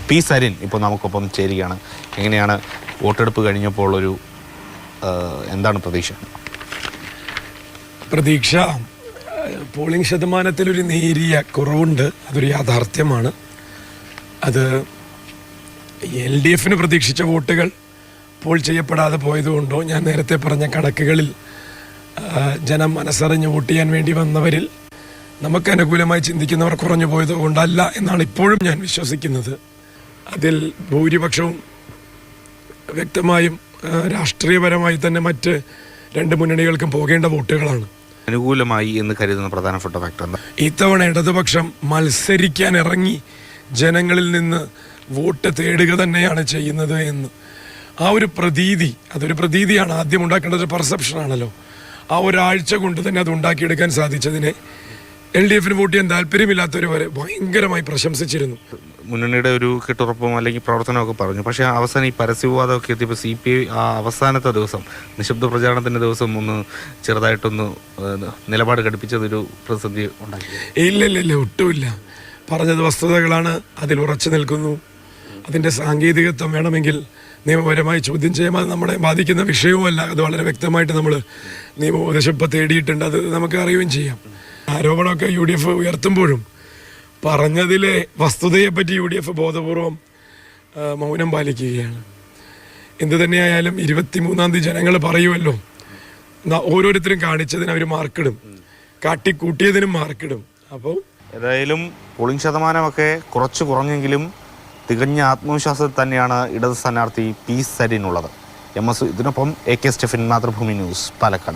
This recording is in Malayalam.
പി സരിൻ ഇപ്പോൾ നമുക്കൊപ്പം ചേരുകയാണ്. എങ്ങനെയാണ് വോട്ടെടുപ്പ് കഴിഞ്ഞപ്പോൾ എന്താണ് പ്രതീക്ഷ? പോളിംഗ് ശതമാനത്തിലൊരു നേരിയ കുറവുണ്ട്, അതൊരു യാഥാർത്ഥ്യമാണ്. അത് LDF പ്രതീക്ഷിച്ച വോട്ടുകൾ പോൾ ചെയ്യപ്പെടാതെ പോയതുകൊണ്ടോ, ഞാൻ നേരത്തെ പറഞ്ഞ കണക്കുകളിൽ ജനം മനസ്സറിഞ്ഞ് വോട്ട് ചെയ്യാൻ വേണ്ടി വന്നവരിൽ നമുക്ക് അനുകൂലമായി ചിന്തിക്കുന്നവർ കുറഞ്ഞു പോയത് കൊണ്ടല്ല എന്നാണ് ഇപ്പോഴും ഞാൻ വിശ്വസിക്കുന്നത്. അതിൽ ഭൂരിപക്ഷവും വ്യക്തമായും രാഷ്ട്രീയപരമായി തന്നെ മറ്റ് രണ്ട് മുന്നണികൾക്കും പോകേണ്ട വോട്ടുകളാണ്. അനുകൂലമായി എന്ന് കരുതുന്ന പ്രധാനപ്പെട്ട ഫാക്ടർ എന്താ? ഇത്തവണ ഇടതുപക്ഷം മത്സരിക്കാൻ ഇറങ്ങി ജനങ്ങളിൽ നിന്ന് വോട്ട് തേടുക തന്നെയാണ് ചെയ്യുന്നത് എന്ന് ആ ഒരു പ്രതീതി, അതൊരു പ്രതീതിയാണ്. ആദ്യം ഉണ്ടാക്കേണ്ടത് ഒരു പെർസെപ്ഷനാണല്ലോ. ആ ഒരാഴ്ച കൊണ്ട് തന്നെ അത് ഉണ്ടാക്കിയെടുക്കാൻ സാധിച്ചതിനെ LDF വോട്ട് ചെയ്യാൻ താല്പര്യമില്ലാത്തവർ വരെ ഭയങ്കരമായി പ്രശംസിച്ചിരുന്നു. മുന്നണിയുടെ ഒരു കെട്ടുറപ്പും അല്ലെങ്കിൽ പ്രവർത്തനമൊക്കെ പറഞ്ഞു. പക്ഷേ അവസാനം ഈ പരസ്യവിവാദമൊക്കെ എത്തിയപ്പോൾ CPI ആ അവസാനത്തെ ദിവസം, നിശബ്ദ പ്രചാരണത്തിൻ്റെ ദിവസം ചെറുതായിട്ടൊന്ന് നിലപാട് ഘടിപ്പിച്ചതൊരു പ്രതിസന്ധി ഉണ്ടാക്കി. ഇല്ല, ഒട്ടുമില്ല. പറഞ്ഞത് വസ്തുതകളാണ്, അതിൽ ഉറച്ചു നിൽക്കുന്നു. അതിൻ്റെ സാങ്കേതികത്വം വേണമെങ്കിൽ നിയമപരമായി ചോദ്യം ചെയ്യാൻ, അത് നമ്മളെ ബാധിക്കുന്ന വിഷയവുമല്ല. അത് വളരെ വ്യക്തമായിട്ട് നമ്മൾ നിയമോപദേശം തേടിയിട്ടുണ്ട്, അത് നമുക്ക് അറിയുകയും ചെയ്യാം. ആരോപണമൊക്കെ UDF ഉയർത്തുമ്പോഴും പറഞ്ഞതിലെ വസ്തുതയെപ്പറ്റി UDF ബോധപൂർവം മൗനം പാലിക്കുകയാണ്. എന്തു തന്നെയായാലും 23-ാം തീയതി ജനങ്ങൾ പറയുമല്ലോ, ഓരോരുത്തരും കാണിച്ചതിന് അവർ മാർക്കിടും, കാട്ടിക്കൂട്ടിയതിനും മാർക്കിടും. അപ്പോൾ ഏതായാലും പോളിംഗ് ശതമാനമൊക്കെ കുറച്ച് കുറഞ്ഞെങ്കിലും തികഞ്ഞ ആത്മവിശ്വാസത്തിൽ തന്നെയാണ് ഇടത് സ്ഥാനാർത്ഥി പി സരിനുള്ളത്. MS ഇതിനൊപ്പം AK സ്റ്റെഫിൻ, മാതൃഭൂമി ന്യൂസ്, പാലക്കാട്.